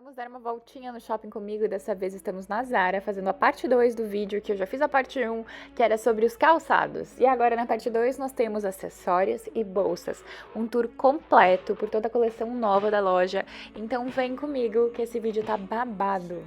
Vamos dar uma voltinha no shopping comigo. Dessa vez estamos na Zara, fazendo a parte 2 do vídeo, que eu já fiz a parte 1, que era sobre os calçados. E agora na parte 2 nós temos acessórios e bolsas. Um tour completo por toda a coleção nova da loja. Então vem comigo que esse vídeo tá babado.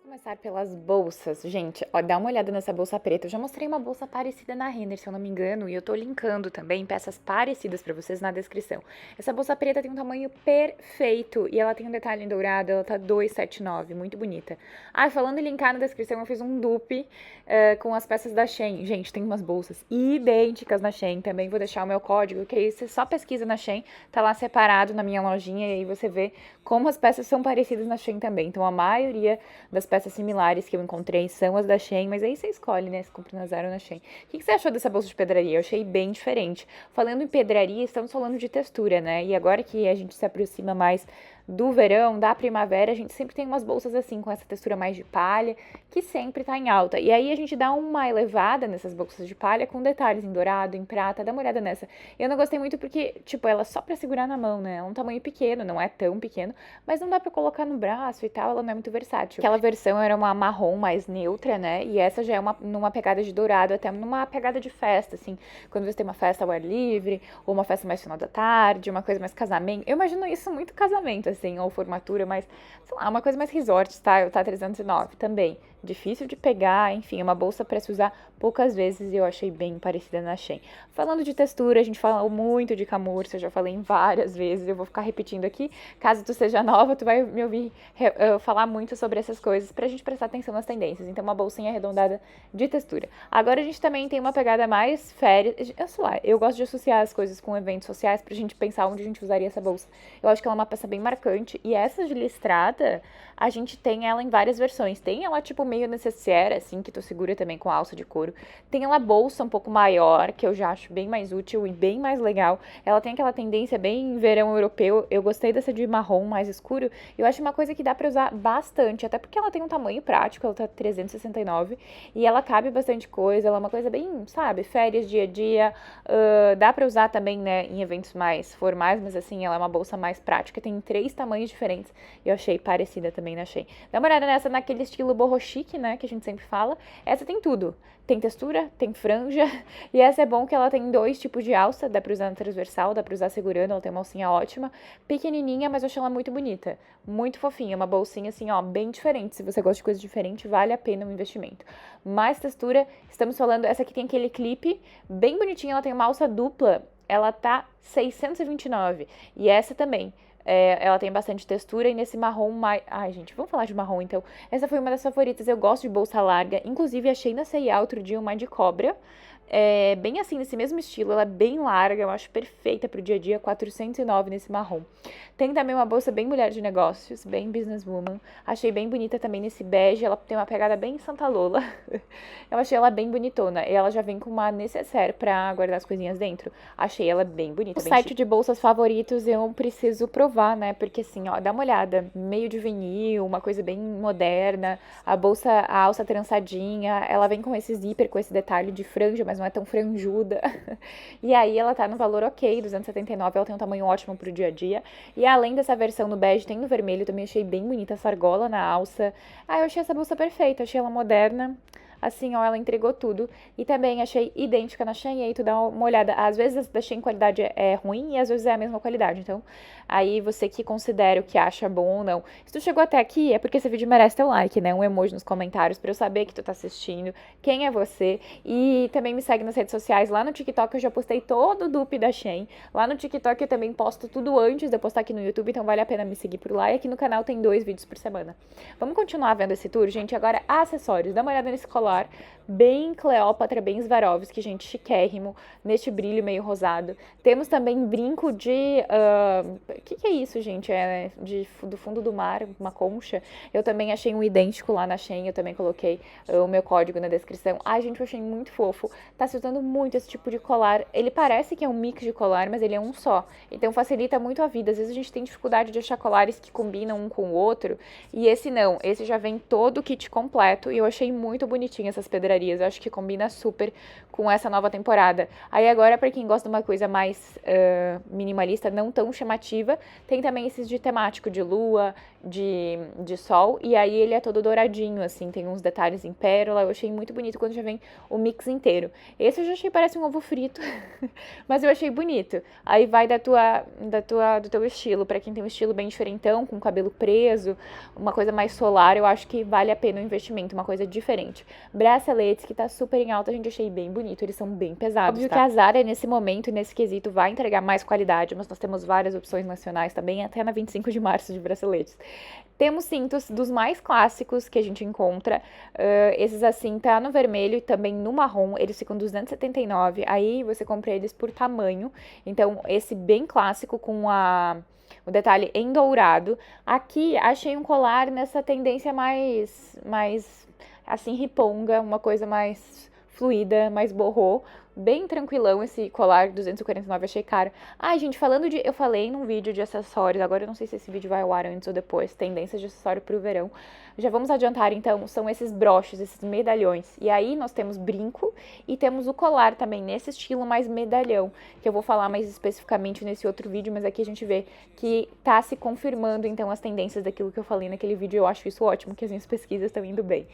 Começar pelas bolsas, gente, ó, dá uma olhada nessa bolsa preta. Eu já mostrei uma bolsa parecida na Renner, se eu não me engano, e eu tô linkando também peças parecidas pra vocês na descrição. Essa bolsa preta tem um tamanho perfeito e ela tem um detalhe em dourado, ela tá 279, muito bonita. Ah, falando em linkar na descrição, eu fiz um dupe com as peças da Shein. Gente, tem umas bolsas idênticas na Shein, também vou deixar o meu código, que aí você só pesquisa na Shein, tá lá separado na minha lojinha, e aí você vê como as peças são parecidas na Shein também. Então a maioria das peças similares que eu encontrei são as da Shein, mas aí você escolhe, né, se compra na Zara ou na Shein. O que você achou dessa bolsa de pedraria? Eu achei bem diferente. Falando em pedraria, estamos falando de textura, né, e agora que a gente se aproxima mais do verão, da primavera, a gente sempre tem umas bolsas assim, com essa textura mais de palha, que sempre tá em alta. E aí a gente dá uma elevada nessas bolsas de palha com detalhes em dourado, em prata, dá uma olhada nessa. Eu não gostei muito porque, tipo, ela é só pra segurar na mão, né, é um tamanho pequeno, não é tão pequeno, mas não dá pra colocar no braço e tal, ela não é muito versátil. Aquela versão era uma marrom mais neutra, né, e essa já é numa pegada de dourado, até numa pegada de festa, assim, quando você tem uma festa ao ar livre, ou uma festa mais final da tarde, uma coisa mais casamento. Eu imagino isso muito casamento, assim, ou formatura, mas, sei lá, uma coisa mais resort style, tá? 309 também. Difícil de pegar, enfim, é uma bolsa para se usar poucas vezes e eu achei bem parecida na Shein. Falando de textura, a gente falou muito de camurça, eu já falei várias vezes, eu vou ficar repetindo aqui. Caso tu seja nova, tu vai me ouvir falar muito sobre essas coisas pra gente prestar atenção nas tendências. Então, uma bolsinha arredondada de textura. Agora a gente também tem uma pegada mais férias. Eu sei lá, eu gosto de associar as coisas com eventos sociais pra gente pensar onde a gente usaria essa bolsa. Eu acho que ela é uma peça bem marcante. E essa de listrada, a gente tem ela em várias versões. Tem ela tipo meio necessaire, assim, que tu segura também com alça de couro. Tem ela bolsa um pouco maior, que eu já acho bem mais útil e bem mais legal. Ela tem aquela tendência bem verão europeu. Eu gostei dessa de marrom mais escuro. Eu acho uma coisa que dá pra usar bastante, até porque ela tem um tamanho prático, ela tá 369 e ela cabe bastante coisa. Ela é uma coisa bem, sabe, férias, dia a dia. Dá pra usar também, né, em eventos mais formais, mas assim, ela é uma bolsa mais prática. Tem 3 tamanhos diferentes. Eu achei parecida também na Shein. Dá uma olhada nessa naquele estilo boho chique, né, que a gente sempre fala. Essa tem tudo. Tem textura, tem franja, e essa é bom que ela tem 2 tipos de alça, dá pra usar na transversal, dá pra usar segurando, ela tem uma alcinha ótima, pequenininha, mas eu achei ela muito bonita, muito fofinha, uma bolsinha assim, ó, bem diferente. Se você gosta de coisa diferente, vale a pena o investimento. Mais textura, estamos falando, essa aqui tem aquele clipe, bem bonitinha, ela tem uma alça dupla, ela tá 629, e essa também. Ela tem bastante textura e nesse marrom mais... Ai, gente, vamos falar de marrom, então. Essa foi uma das favoritas, eu gosto de bolsa larga. Inclusive, achei na C&A outro dia uma de cobra. Bem assim, nesse mesmo estilo, ela é bem larga, eu acho perfeita pro dia a dia, 409 nesse marrom. Tem também uma bolsa bem mulher de negócios, bem businesswoman. Achei bem bonita também nesse bege, ela tem uma pegada bem Santa Lola. Eu achei ela bem bonitona. E ela já vem com uma necessaire pra guardar as coisinhas dentro. Achei ela bem bonita. O site de bolsas favoritos eu preciso provar, né? Porque assim, ó, dá uma olhada. Meio de vinil, uma coisa bem moderna. A alça trançadinha. Ela vem com esse zíper, com esse detalhe de franja, mas não é tão franjuda. E aí ela tá no valor ok, 279. Ela tem um tamanho ótimo pro dia a dia. E além dessa versão no bege, tem no vermelho. Também achei bem bonita essa argola na alça. Eu achei essa bolsa perfeita. Achei ela moderna. Assim, ó, ela entregou tudo. E também achei idêntica na Shein. E aí tu dá uma olhada. Às vezes da Shein qualidade é ruim e às vezes é a mesma qualidade. Então, aí você que considera o que acha bom ou não. Se tu chegou até aqui, é porque esse vídeo merece teu like, né? Um emoji nos comentários pra eu saber que tu tá assistindo, quem é você. E também me segue nas redes sociais. Lá no TikTok eu já postei todo o dupe da Shein. Lá no TikTok eu também posto tudo antes de eu postar aqui no YouTube. Então vale a pena me seguir por lá. E aqui no canal tem 2 vídeos por semana. Vamos continuar vendo esse tour, gente? Agora, acessórios. Dá uma olhada nesse colar. Bem Cleópatra, bem Swarovski, gente, chiquérrimo, neste brilho meio rosado. Temos também brinco de... que é isso, gente? Do fundo do mar, uma concha. Eu também achei um idêntico lá na Shein, eu também coloquei o meu código na descrição. Ai, gente, eu achei muito fofo. Tá se usando muito esse tipo de colar. Ele parece que é um mix de colar, mas ele é um só. Então facilita muito a vida. Às vezes a gente tem dificuldade de achar colares que combinam um com o outro. E esse não, esse já vem todo o kit completo e eu achei muito bonitinho essas pedrarias. livrarias. Eu acho que combina super com essa nova temporada. Aí agora, pra quem gosta de uma coisa mais minimalista, não tão chamativa, tem também esses de temático, de lua, de sol, e aí ele é todo douradinho, assim, tem uns detalhes em pérola. Eu achei muito bonito quando já vem o mix inteiro. Esse eu já achei parece um ovo frito, mas eu achei bonito. Aí vai do teu estilo, pra quem tem um estilo bem diferentão, com cabelo preso, uma coisa mais solar, eu acho que vale a pena o investimento, uma coisa diferente. Braceletes, que tá super em alta, a gente achei bem bonito, eles são bem pesados. Óbvio que a Zara, nesse momento e nesse quesito, vai entregar mais qualidade, mas nós temos várias opções nacionais também, até na 25 de março de braceletes. Temos cintos dos mais clássicos que a gente encontra, esses assim, tá no vermelho e também no marrom, eles ficam 279, aí você compra eles por tamanho, então esse bem clássico com o detalhe em dourado. Aqui achei um colar nessa tendência mais assim, riponga, uma coisa mais fluida, mais borrô. Bem tranquilão esse colar, 249, achei caro. Ai, gente, eu falei num vídeo de acessórios, agora eu não sei se esse vídeo vai ao ar antes ou depois, tendências de acessório pro verão. Já vamos adiantar, então, são esses broches, esses medalhões. E aí nós temos brinco e temos o colar também, nesse estilo mais medalhão, que eu vou falar mais especificamente nesse outro vídeo, mas aqui a gente vê que tá se confirmando, então, as tendências daquilo que eu falei naquele vídeo. Eu acho isso ótimo, que as minhas pesquisas estão indo bem.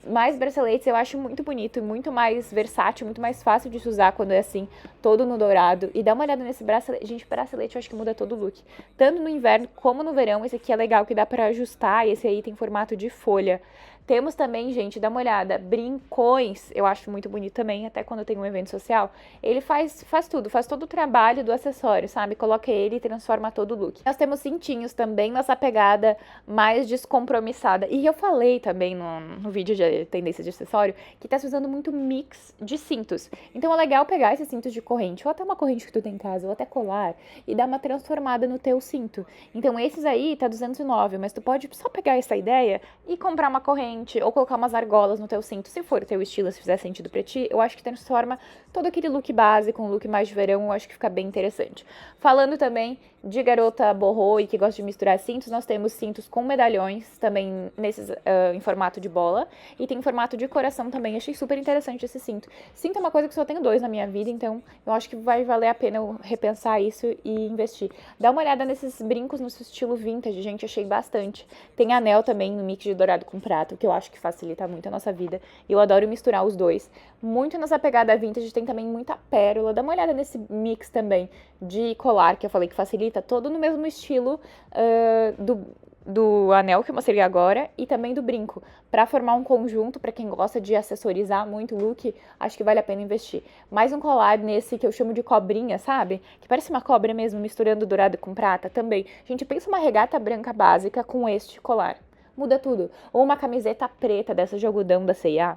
Mais braceletes eu acho muito bonito e muito mais versátil, muito mais fácil de se usar quando é assim, todo no dourado. E dá uma olhada nesse bracelete. Gente, bracelete eu acho que muda todo o look. Tanto no inverno como no verão. Esse aqui é legal que dá pra ajustar. E esse aí tem formato de folha. Temos também, gente, dá uma olhada, brincões, eu acho muito bonito também, até quando tem um evento social. Ele faz tudo, faz todo o trabalho do acessório, sabe? Coloca ele e transforma todo o look. Nós temos cintinhos também nessa pegada mais descompromissada. E eu falei também no vídeo de tendência de acessório que tá se usando muito mix de cintos. Então é legal pegar esses cintos de corrente, ou até uma corrente que tu tem em casa, ou até colar, e dar uma transformada no teu cinto. Então esses aí tá 209, mas tu pode só pegar essa ideia e comprar uma corrente ou colocar umas argolas no teu cinto, se for o teu estilo, se fizer sentido pra ti. Eu acho que transforma todo aquele look básico, um look mais de verão, eu acho que fica bem interessante. Falando também de garota borrô e que gosta de misturar cintos, nós temos cintos com medalhões, também nesses em formato de bola, e tem em formato de coração também. Achei super interessante esse cinto. Cinto é uma coisa que só tenho 2 na minha vida, então eu acho que vai valer a pena eu repensar isso e investir. Dá uma olhada nesses brincos no estilo vintage, gente, achei bastante. Tem anel também no mix de dourado com prata, que eu acho que facilita muito a nossa vida. Eu adoro misturar os dois. Muito nessa pegada vintage, tem também muita pérola. Dá uma olhada nesse mix também de colar, que eu falei que facilita, todo no mesmo estilo do anel que eu mostrei agora e também do brinco, para formar um conjunto. Para quem gosta de acessorizar muito o look, acho que vale a pena investir. Mais um colar nesse que eu chamo de cobrinha, sabe? Que parece uma cobra mesmo, misturando dourado com prata também. Gente, pensa uma regata branca básica com este colar. Muda tudo. Ou uma camiseta preta dessa de algodão da C&A.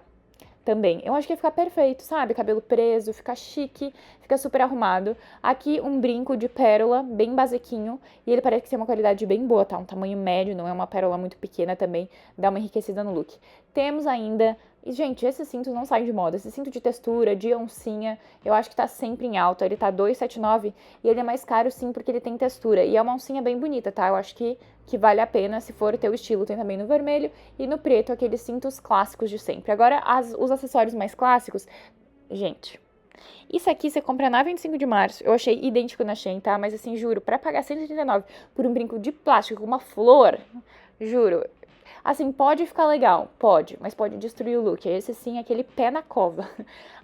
Também. Eu acho que ia ficar perfeito, sabe? Cabelo preso, fica chique, fica super arrumado. Aqui um brinco de pérola, bem basiquinho, e ele parece que tem uma qualidade bem boa, tá? Um tamanho médio, não é uma pérola muito pequena também, dá uma enriquecida no look. Temos ainda... E, gente, esses cintos não saem de moda. Esse cinto de textura, de oncinha, eu acho que tá sempre em alta. Ele tá 279 e ele é mais caro, sim, porque ele tem textura. E é uma oncinha bem bonita, tá? Eu acho que vale a pena, se for o teu estilo. Tem também no vermelho e no preto, aqueles cintos clássicos de sempre. Agora, os acessórios mais clássicos... Gente... Isso aqui você compra na 25 de março. Eu achei idêntico na Shein, tá? Mas assim, juro, pra pagar 139 por um brinco de plástico com uma flor, juro... Assim, pode ficar legal, pode, mas pode destruir o look. Esse sim, aquele pé na cova.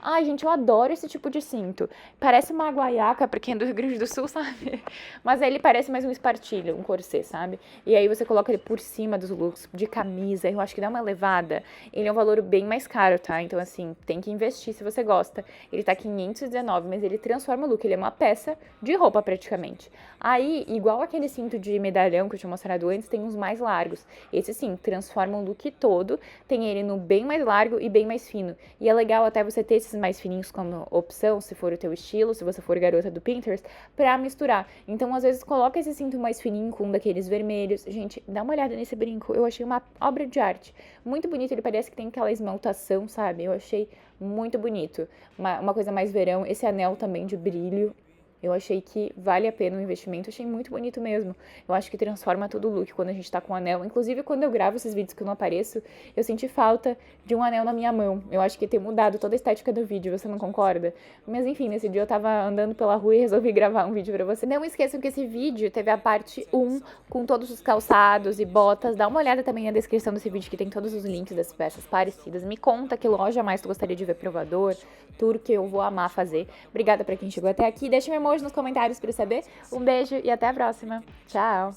Ai, gente, eu adoro esse tipo de cinto. Parece uma guaiaca, pra quem é do Rio Grande do Sul, sabe? Mas aí ele parece mais um espartilho, um corset, sabe? E aí você coloca ele por cima dos looks, de camisa, eu acho que dá uma levada. Ele é um valor bem mais caro, tá? Então, assim, tem que investir se você gosta. Ele tá 519, mas ele transforma o look, ele é uma peça de roupa praticamente. Aí, igual aquele cinto de medalhão que eu tinha mostrado antes, tem uns mais largos. Esse sim, transforma o look todo, tem ele no bem mais largo e bem mais fino. E é legal até você ter esses mais fininhos como opção, se for o teu estilo, se você for garota do Pinterest, pra misturar. Então, às vezes, coloca esse cinto mais fininho com um daqueles vermelhos. Gente, dá uma olhada nesse brinco, eu achei uma obra de arte. Muito bonito, ele parece que tem aquela esmaltação, sabe? Eu achei muito bonito. Uma coisa mais verão, esse anel também de brilho. Eu achei que vale a pena o investimento, achei muito bonito mesmo. Eu acho que transforma todo o look quando a gente tá com um anel. Inclusive, quando eu gravo esses vídeos que eu não apareço, eu senti falta de um anel na minha mão. Eu acho que tem mudado toda a estética do vídeo, você não concorda? Mas enfim, nesse dia eu tava andando pela rua e resolvi gravar um vídeo pra você. Não esqueçam que esse vídeo teve a parte 1 com todos os calçados e botas. Dá uma olhada também na descrição desse vídeo que tem todos os links das peças parecidas. Me conta que loja mais tu gostaria de ver provador, tour, que eu vou amar fazer. Obrigada pra quem chegou até aqui. Deixa um emoji nos comentários pra eu saber. Um beijo e até a próxima. Tchau!